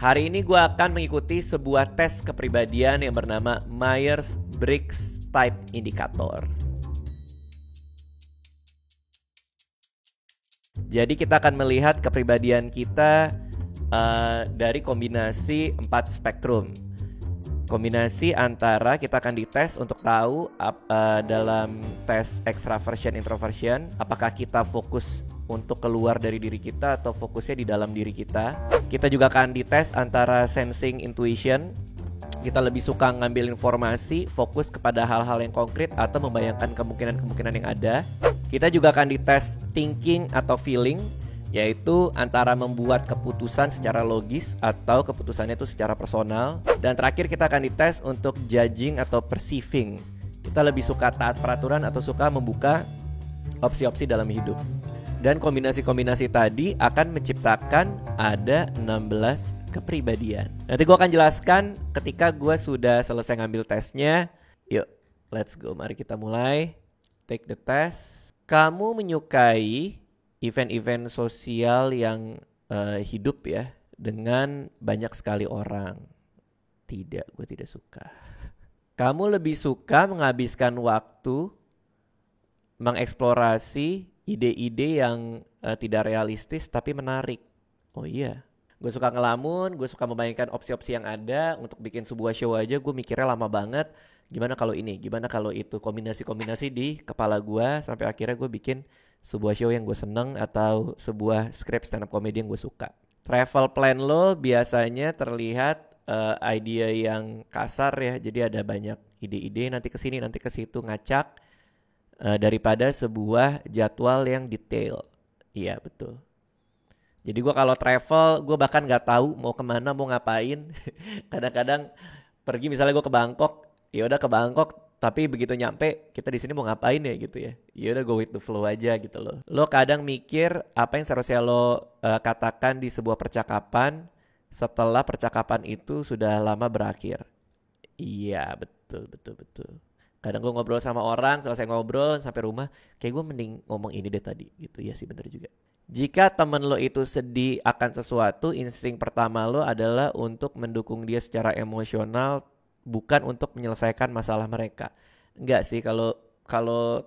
Hari ini gue akan mengikuti sebuah tes kepribadian yang bernama Myers-Briggs Type Indicator. Jadi kita akan melihat kepribadian kita dari kombinasi 4 spektrum. Kombinasi antara kita akan dites untuk tahu dalam tes extraversion introversion, apakah kita fokus untuk keluar dari diri kita atau fokusnya di dalam diri kita. Kita juga akan dites antara sensing intuition, kita lebih suka ngambil informasi, fokus kepada hal-hal yang konkret atau membayangkan kemungkinan-kemungkinan yang ada. Kita juga akan dites thinking atau feeling, yaitu antara membuat keputusan secara logis atau keputusannya itu secara personal. Dan terakhir kita akan dites untuk judging atau perceiving. Kita lebih suka taat peraturan atau suka membuka opsi-opsi dalam hidup. Dan kombinasi-kombinasi tadi akan menciptakan ada 16 kepribadian. Nanti gue akan jelaskan ketika gue sudah selesai ngambil tesnya. Yuk, let's go. Mari kita mulai. Take the test. Kamu menyukai event-event sosial yang hidup ya, dengan banyak sekali orang. Tidak, gue tidak suka. Kamu lebih suka menghabiskan waktu mengeksplorasi ide-ide yang tidak realistis tapi menarik. Oh iya, gue suka ngelamun, gue suka membayangkan opsi-opsi yang ada. Untuk bikin sebuah show aja gue mikirnya lama banget. Gimana kalau ini, gimana kalau itu, kombinasi-kombinasi di kepala gue sampai akhirnya gue bikin sebuah show yang gue seneng atau sebuah script stand up comedy yang gue suka. Travel plan lo biasanya terlihat idea yang kasar ya. Jadi ada banyak ide-ide, nanti kesini nanti kesitu, ngacak daripada sebuah jadwal yang detail. Iya betul. Jadi gue kalau travel gue bahkan gak tahu mau kemana, mau ngapain. Kadang-kadang pergi misalnya gue ke Bangkok, ya udah ke Bangkok, tapi begitu nyampe kita di sini mau ngapain ya gitu ya. Ya udah go with the flow aja gitu loh. Lo kadang mikir apa yang seharusnya lo katakan di sebuah percakapan setelah percakapan itu sudah lama berakhir. Iya betul. Kadang gue ngobrol sama orang, selesai ngobrol sampai rumah, kayak gue mending ngomong ini deh tadi gitu. Ya sih bener juga. Jika temen lo itu sedih akan sesuatu, insting pertama lo adalah untuk mendukung dia secara emosional, bukan untuk menyelesaikan masalah mereka. Enggak sih, kalau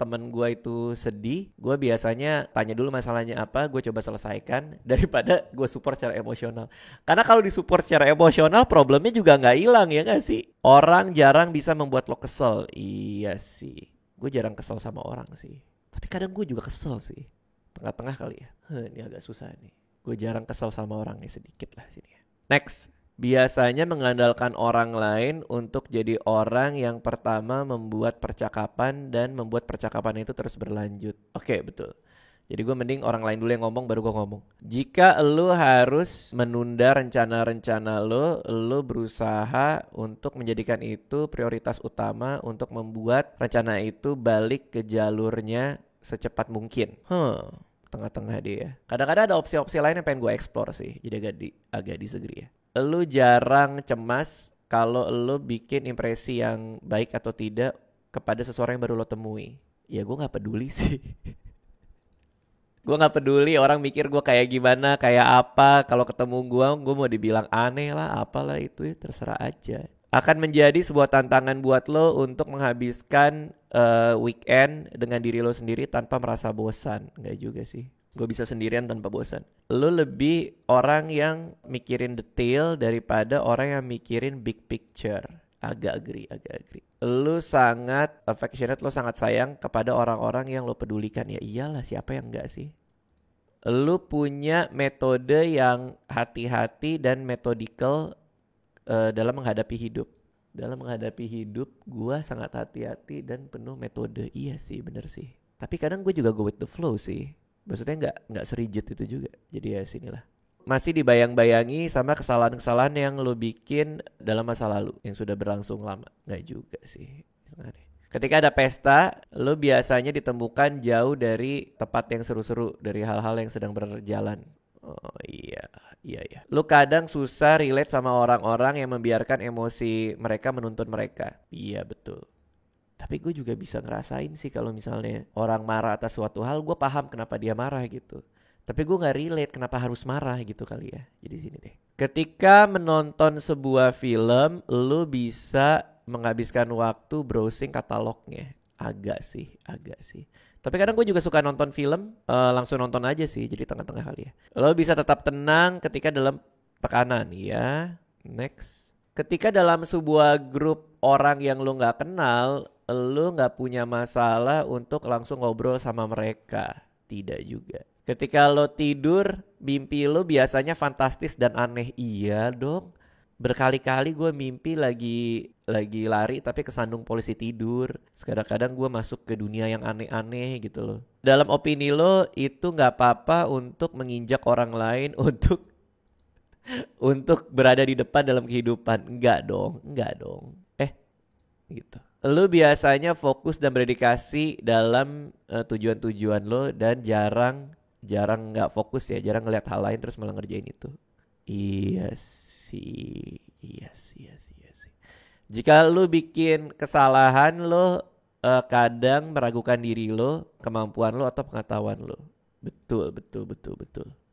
temen gue itu sedih, gue biasanya tanya dulu masalahnya apa, gue coba selesaikan daripada gue support secara emosional. Karena kalau disupport secara emosional, problemnya juga nggak hilang ya nggak sih? Orang jarang bisa membuat lo kesel. Iya sih, gue jarang kesel sama orang sih. Tapi kadang gue juga kesel sih. Tengah-tengah kali ya. Ini agak susah nih. Gue jarang kesel sama orang nih, sedikit lah sini ya. Next. Biasanya mengandalkan orang lain untuk jadi orang yang pertama membuat percakapan dan membuat percakapan itu terus berlanjut. Oke, betul. Jadi gue mending orang lain dulu yang ngomong baru gue ngomong. Jika lo harus menunda rencana-rencana lo berusaha untuk menjadikan itu prioritas utama untuk membuat rencana itu balik ke jalurnya secepat mungkin. Tengah-tengah dia. Kadang-kadang ada opsi-opsi lain yang pengen gue explore sih. Jadi agak disagree ya. Lu jarang cemas kalau lu bikin impresi yang baik atau tidak kepada seseorang yang baru lo temui. Ya gue gak peduli sih. Gue gak peduli orang mikir gue kayak gimana, kayak apa. Kalau ketemu gue mau dibilang aneh lah, apalah itu ya, terserah aja. Akan menjadi sebuah tantangan buat lo untuk menghabiskan weekend dengan diri lo sendiri tanpa merasa bosan. Enggak juga sih. Gue bisa sendirian tanpa bosan. Lo lebih orang yang mikirin detail daripada orang yang mikirin big picture. Agak agree. Lo sangat affectionate, lo sangat sayang kepada orang-orang yang lo pedulikan. Ya iyalah, siapa yang enggak sih? Lo punya metode yang hati-hati dan metodical dalam menghadapi hidup. Dalam menghadapi hidup gue sangat hati-hati dan penuh metode. Iya sih, bener sih. Tapi kadang gue juga go with the flow sih. Maksudnya nggak serigid itu juga. Jadi ya sinilah. Masih dibayang-bayangi sama kesalahan-kesalahan yang lo bikin dalam masa lalu yang sudah berlangsung lama. Nggak juga sih. Ketika ada pesta, lo biasanya ditemukan jauh dari tempat yang seru-seru, dari hal-hal yang sedang berjalan. Oh iya. Lo kadang susah relate sama orang-orang yang membiarkan emosi mereka menuntun mereka. Iya betul. Tapi gue juga bisa ngerasain sih kalau misalnya orang marah atas suatu hal, gue paham kenapa dia marah gitu. Tapi gue gak relate kenapa harus marah gitu kali ya. Jadi sini deh. Ketika menonton sebuah film, lu bisa menghabiskan waktu browsing katalognya. Agak sih. Tapi kadang gue juga suka nonton film, langsung nonton aja sih, jadi tengah-tengah kali ya. Lo bisa tetap tenang ketika dalam tekanan, ya. Next. Ketika dalam sebuah grup orang yang lo gak kenal, lo gak punya masalah untuk langsung ngobrol sama mereka. Tidak juga. Ketika lo tidur, mimpi lo biasanya fantastis dan aneh. Iya dong. Berkali-kali gue mimpi lagi lari tapi kesandung polisi tidur. Kadang-kadang gue masuk ke dunia yang aneh-aneh gitu loh. Dalam opini lo itu gak apa-apa untuk menginjak orang lain untuk berada di depan dalam kehidupan. Enggak dong. Gitu. Lo biasanya fokus dan berdedikasi dalam tujuan-tujuan lo dan jarang nggak fokus ya, jarang ngeliat hal lain terus malah ngerjain itu. Iya sih. Jika lo bikin kesalahan, lo kadang meragukan diri lo, kemampuan lo atau pengetahuan lo. Betul.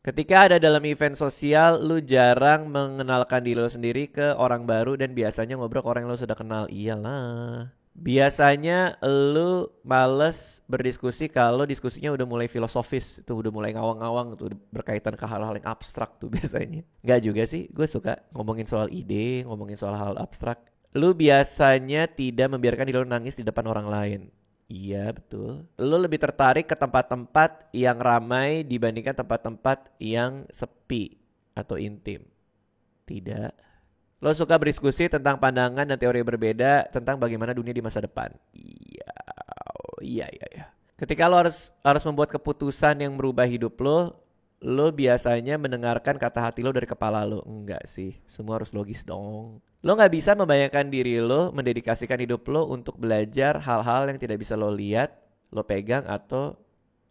Ketika ada dalam event sosial, lu jarang mengenalkan diri lo sendiri ke orang baru dan biasanya ngobrol ke orang yang lo sudah kenal. Iyalah. Biasanya lu males berdiskusi kalau diskusinya udah mulai filosofis, itu udah mulai ngawang-ngawang, tuh berkaitan ke hal-hal yang abstrak tuh biasanya. Gak juga sih, gue suka ngomongin soal ide, ngomongin soal hal abstrak. Lu biasanya tidak membiarkan diri lo nangis di depan orang lain. Iya betul. Lu lebih tertarik ke tempat-tempat yang ramai dibandingkan tempat-tempat yang sepi atau intim. Tidak. Lo suka berdiskusi tentang pandangan dan teori berbeda tentang bagaimana dunia di masa depan. Iya. Ketika lo harus membuat keputusan yang merubah hidup lo biasanya mendengarkan kata hati lo dari kepala lo. Enggak sih, semua harus logis dong. Lo gak bisa membayangkan diri lo mendedikasikan hidup lo untuk belajar hal-hal yang tidak bisa lo lihat, lo pegang atau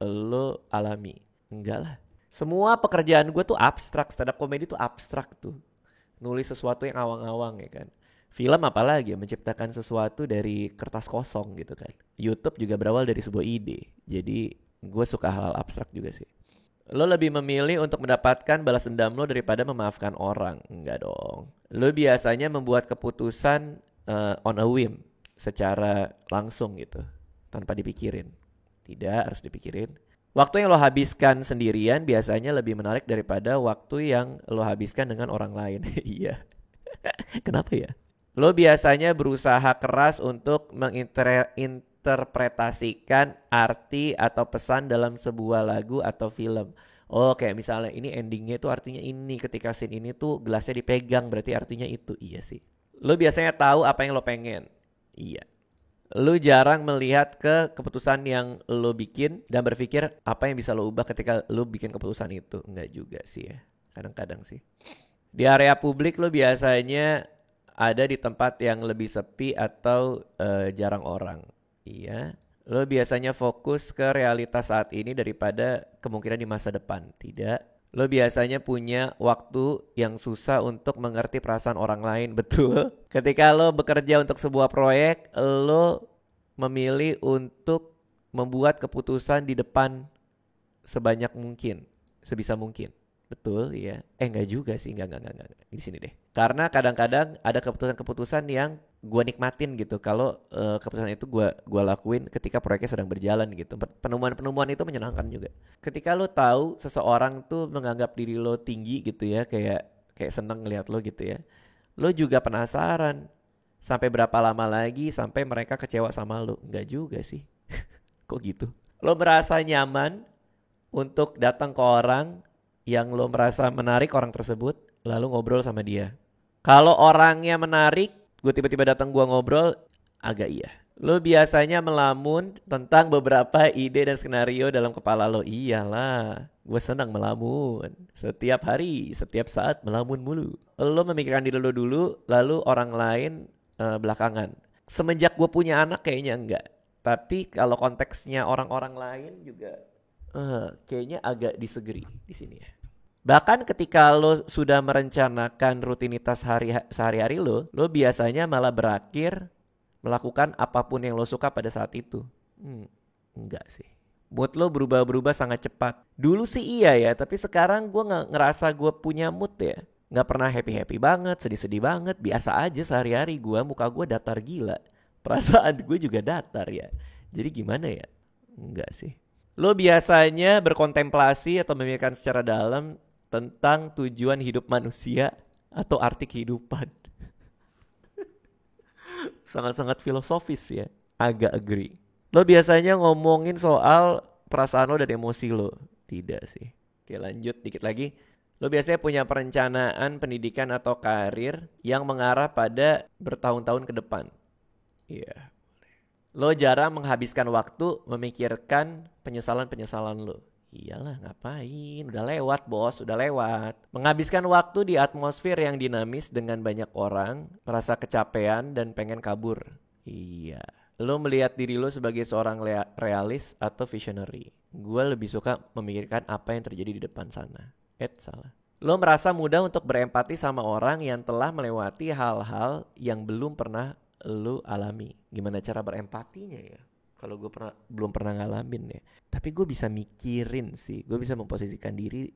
lo alami. Enggak lah. Semua pekerjaan gue tuh abstrak, stand up comedy tuh abstrak tuh. Nulis sesuatu yang awang-awang ya kan. Film apalagi menciptakan sesuatu dari kertas kosong gitu kan. YouTube juga berawal dari sebuah ide. Jadi gue suka hal-hal abstrak juga sih. Lo lebih memilih untuk mendapatkan balas dendam lo daripada memaafkan orang. Enggak dong. Lo biasanya membuat keputusan on a whim, secara langsung gitu, tanpa dipikirin. Tidak harus dipikirin. Waktu yang lo habiskan sendirian biasanya lebih menarik daripada waktu yang lo habiskan dengan orang lain. Iya. Kenapa ya? Lo biasanya berusaha keras untuk menginterpretasikan arti atau pesan dalam sebuah lagu atau film. Oh kayak misalnya ini endingnya tuh artinya ini, ketika scene ini tuh gelasnya dipegang berarti artinya itu. Iya sih. Lo biasanya tahu apa yang lo pengen. Iya. Lu jarang melihat ke keputusan yang lu bikin dan berpikir apa yang bisa lu ubah ketika lu bikin keputusan itu. Enggak juga sih ya. Kadang-kadang sih. Di area publik lu biasanya ada di tempat yang lebih sepi atau jarang orang. Iya. Lu biasanya fokus ke realitas saat ini daripada kemungkinan di masa depan. Tidak. Lo biasanya punya waktu yang susah untuk mengerti perasaan orang lain. Betul. Ketika lo bekerja untuk sebuah proyek, lo memilih untuk membuat keputusan di depan sebanyak mungkin, sebisa mungkin. Betul, ya. Enggak juga sih, enggak. Di sini deh. Karena kadang-kadang ada keputusan-keputusan yang gue nikmatin gitu. Kalau keputusan itu gue lakuin ketika proyeknya sedang berjalan gitu. Penemuan-penemuan itu menyenangkan juga. Ketika lo tahu seseorang tuh menganggap diri lo tinggi gitu ya, kayak seneng ngeliat lo gitu ya. Lo juga penasaran sampai berapa lama lagi sampai mereka kecewa sama lo. Enggak juga sih. Kok gitu? Lo merasa nyaman untuk datang ke orang yang lo merasa menarik orang tersebut, lalu ngobrol sama dia. Kalau orangnya menarik, gue tiba-tiba datang gue ngobrol, agak iya. Lo biasanya melamun tentang beberapa ide dan skenario dalam kepala lo. Iyalah, gue senang melamun. Setiap hari, setiap saat melamun mulu. Lo memikirkan diri lo dulu, lalu orang lain belakangan. Semenjak gue punya anak kayaknya enggak. Tapi kalau konteksnya orang-orang lain juga kayaknya agak disegeri di sini ya. Bahkan ketika lo sudah merencanakan rutinitas sehari-hari lo biasanya malah berakhir melakukan apapun yang lo suka pada saat itu. Enggak sih. Mood lo berubah-berubah sangat cepat. Dulu sih iya ya, tapi sekarang gue gak ngerasa gue punya mood ya. Gak pernah happy-happy banget, sedih-sedih banget. Biasa aja sehari-hari gue, muka gue datar gila. Perasaan gue juga datar ya. Jadi gimana ya? Enggak sih. Lo biasanya berkontemplasi atau memikirkan secara dalam tentang tujuan hidup manusia atau arti kehidupan. Sangat-sangat filosofis ya. Agak agree. Lo biasanya ngomongin soal perasaan lo dan emosi lo. Tidak sih. Oke, lanjut dikit lagi. Lo biasanya punya perencanaan pendidikan atau karir yang mengarah pada bertahun-tahun ke depan. Iya. Lo jarang menghabiskan waktu memikirkan penyesalan-penyesalan lo. Iyalah, ngapain? Udah lewat bos, udah lewat. Menghabiskan waktu di atmosfer yang dinamis dengan banyak orang, merasa kecapean dan pengen kabur. Iya. Lo melihat diri lo sebagai seorang realis atau visionary. Gue lebih suka memikirkan apa yang terjadi di depan sana. Salah. Lo merasa mudah untuk berempati sama orang yang telah melewati hal-hal yang belum pernah lo alami. Gimana cara berempatinya ya? Kalau gue belum pernah ngalamin ya. Tapi gue bisa mikirin sih. Gue bisa memposisikan diri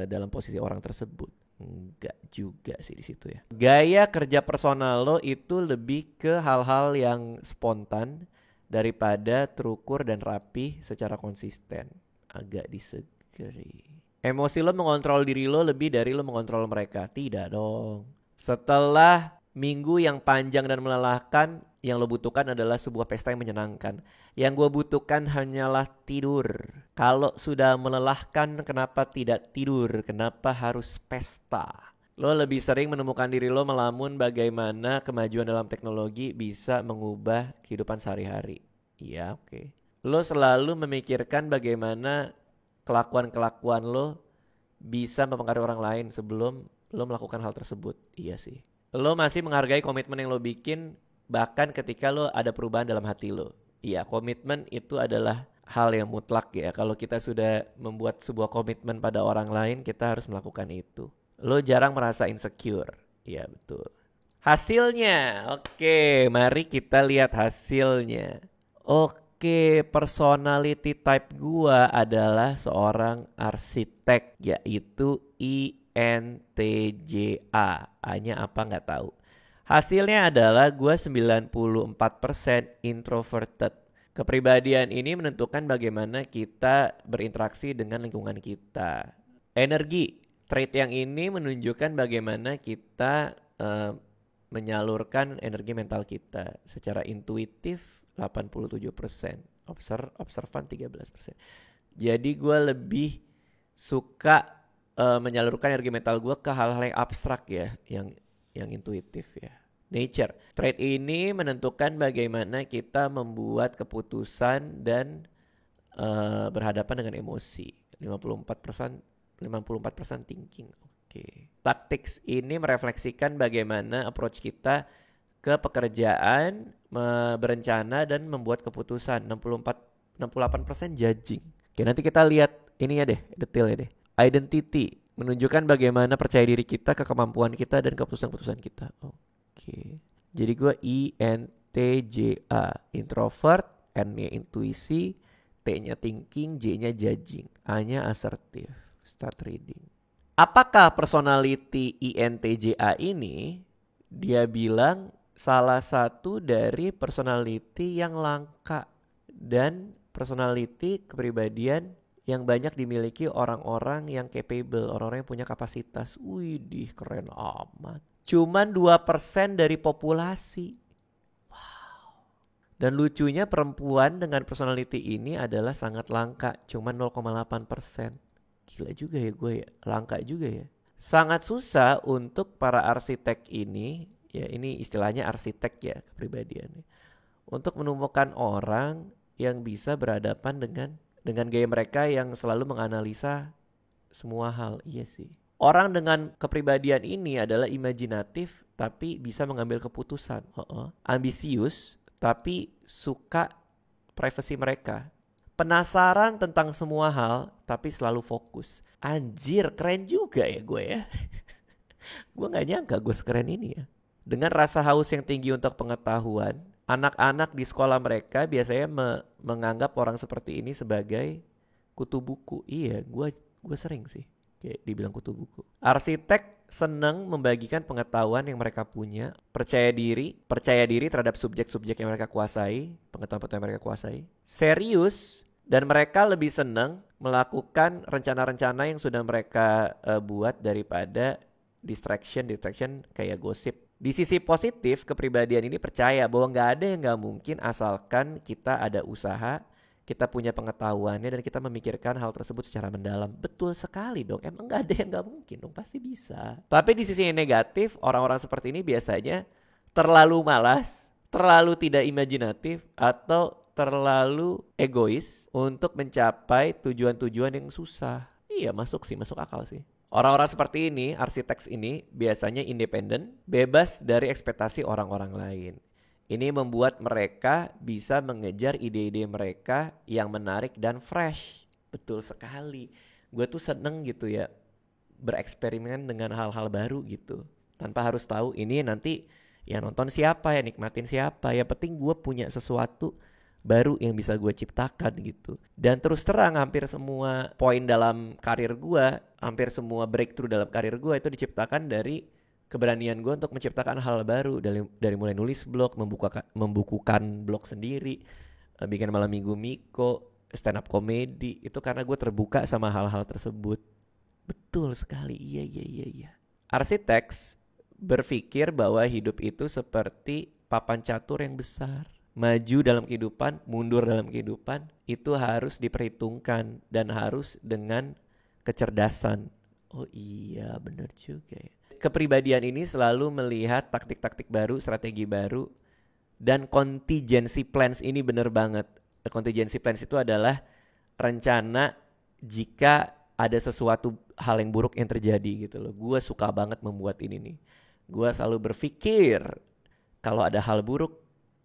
dalam posisi orang tersebut. Enggak juga sih di situ ya. Gaya kerja personal lo itu lebih ke hal-hal yang spontan daripada terukur dan rapi secara konsisten. Agak disegeri. Emosi lo mengontrol diri lo lebih dari lo mengontrol mereka. Tidak dong. Setelah minggu yang panjang dan melelahkan, yang lo butuhkan adalah sebuah pesta yang menyenangkan. Yang gue butuhkan hanyalah tidur. Kalau sudah melelahkan, kenapa tidak tidur? Kenapa harus pesta? Lo lebih sering menemukan diri lo melamun bagaimana kemajuan dalam teknologi bisa mengubah kehidupan sehari-hari. Iya, oke. Lo selalu memikirkan bagaimana kelakuan-kelakuan lo bisa mempengaruhi orang lain sebelum lo melakukan hal tersebut. Iya sih. Lo masih menghargai komitmen yang lo bikin bahkan ketika lo ada perubahan dalam hati lo. Iya, komitmen itu adalah hal yang mutlak ya. Kalau kita sudah membuat sebuah komitmen pada orang lain, kita harus melakukan itu. Lo jarang merasa insecure. Iya, betul. Hasilnya. Oke, mari kita lihat hasilnya. Oke, personality type gua adalah seorang arsitek, yaitu INTJA. A-nya apa nggak tahu. Hasilnya adalah gue 94% introverted. Kepribadian ini menentukan bagaimana kita berinteraksi dengan lingkungan kita. Energi, trait yang ini menunjukkan bagaimana kita menyalurkan energi mental kita. Secara intuitif 87%, observan 13%. Jadi gue lebih suka menyalurkan energi mental gue ke hal-hal yang abstrak ya, yang intuitif ya. Nature, trait ini menentukan bagaimana kita membuat keputusan dan berhadapan dengan emosi. 54% thinking. Oke. Tactics ini merefleksikan bagaimana approach kita ke pekerjaan, berencana dan membuat keputusan. 68% judging. Oke, nanti kita lihat ininya deh, detailnya deh. Identity menunjukkan bagaimana percaya diri kita ke kemampuan kita dan keputusan-keputusan kita. Oke. Jadi gue INTJA, introvert, N-nya intuisi, T-nya thinking, J-nya judging, A-nya assertive. Start reading. Apakah personality INTJA ini dia bilang salah satu dari personality yang langka dan personality kepribadian yang banyak dimiliki orang-orang yang capable, orang-orang yang punya kapasitas. Widih, keren amat. Cuman 2% dari populasi. Wow. Dan lucunya perempuan dengan personality ini adalah sangat langka, cuman 0,8%. Gila juga ya gue ya, langka juga ya. Sangat susah untuk para arsitek ini, ya ini istilahnya arsitek ya kepribadiannya, untuk menemukan orang yang bisa berhadapan dengan gaya mereka yang selalu menganalisa semua hal. Iya sih. Orang dengan kepribadian ini adalah imajinatif tapi bisa mengambil keputusan. Ambisius tapi suka privasi mereka. Penasaran tentang semua hal tapi selalu fokus. Anjir, keren juga ya gue ya. Gue gak nyangka gue sekeren ini ya. Dengan rasa haus yang tinggi untuk pengetahuan, Anak-anak di sekolah mereka biasanya menganggap orang seperti ini sebagai kutu buku. Iya, gue sering sih kayak dibilang kutu buku. Arsitek senang membagikan pengetahuan yang mereka punya, percaya diri terhadap subjek-subjek yang mereka kuasai, pengetahuan yang mereka kuasai. Serius, dan mereka lebih senang melakukan rencana-rencana yang sudah mereka buat daripada distraction kayak gosip. Di sisi positif, kepribadian ini percaya bahwa nggak ada yang nggak mungkin asalkan kita ada usaha, kita punya pengetahuannya, dan kita memikirkan hal tersebut secara mendalam. Betul sekali dong, emang nggak ada yang nggak mungkin dong, pasti bisa. Tapi di sisi yang negatif, orang-orang seperti ini biasanya terlalu malas, terlalu tidak imajinatif, atau terlalu egois untuk mencapai tujuan-tujuan yang susah. Iya, masuk akal sih. Orang-orang seperti ini, arsitek ini biasanya independen, bebas dari ekspektasi orang-orang lain. Ini membuat mereka bisa mengejar ide-ide mereka yang menarik dan fresh. Betul sekali. Gue tuh seneng gitu ya, bereksperimen dengan hal-hal baru gitu. Tanpa harus tahu ini nanti ya nonton siapa, ya nikmatin siapa. Yang penting gue punya sesuatu baru yang bisa gue ciptakan gitu. Dan terus terang, hampir semua poin dalam karir gue, hampir semua breakthrough dalam karir gue itu diciptakan dari keberanian gue untuk menciptakan hal baru. Dari mulai nulis blog, membukukan blog sendiri, bikin malam minggu Miko, stand up comedy, itu karena gue terbuka sama hal-hal tersebut. Betul sekali, iya. Arsitek berpikir bahwa hidup itu seperti papan catur yang besar. Maju dalam kehidupan, mundur dalam kehidupan, itu harus diperhitungkan dan harus dengan kecerdasan. Oh iya, benar juga ya. Kepribadian ini selalu melihat taktik-taktik baru, strategi baru, dan contingency plans ini benar banget. Contingency plans itu adalah rencana jika ada sesuatu hal yang buruk yang terjadi gitu loh. Gue suka banget membuat ini nih. Gue selalu berpikir kalau ada hal buruk,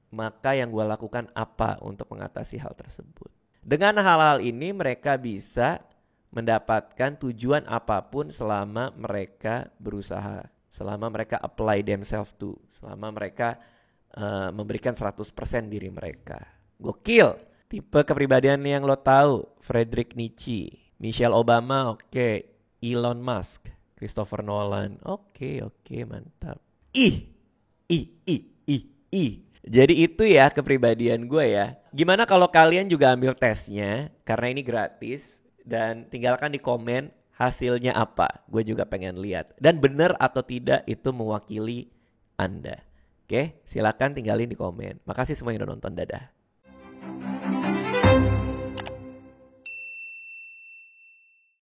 maka yang gue lakukan apa untuk mengatasi hal tersebut. Dengan hal-hal ini mereka bisa mendapatkan tujuan apapun selama mereka berusaha, selama mereka apply themselves to, selama mereka memberikan 100% diri mereka. Gokil. Tipe kepribadian yang lo tahu: Friedrich Nietzsche, Michelle Obama, oke. Elon Musk, Christopher Nolan, oke, mantap. Ih. Jadi itu ya kepribadian gue ya. Gimana kalau kalian juga ambil tesnya, karena ini gratis, dan tinggalkan di komen hasilnya apa. Gue juga pengen lihat. Dan benar atau tidak itu mewakili Anda. Oke, silakan tinggalin di komen. Makasih semua yang udah nonton, dadah.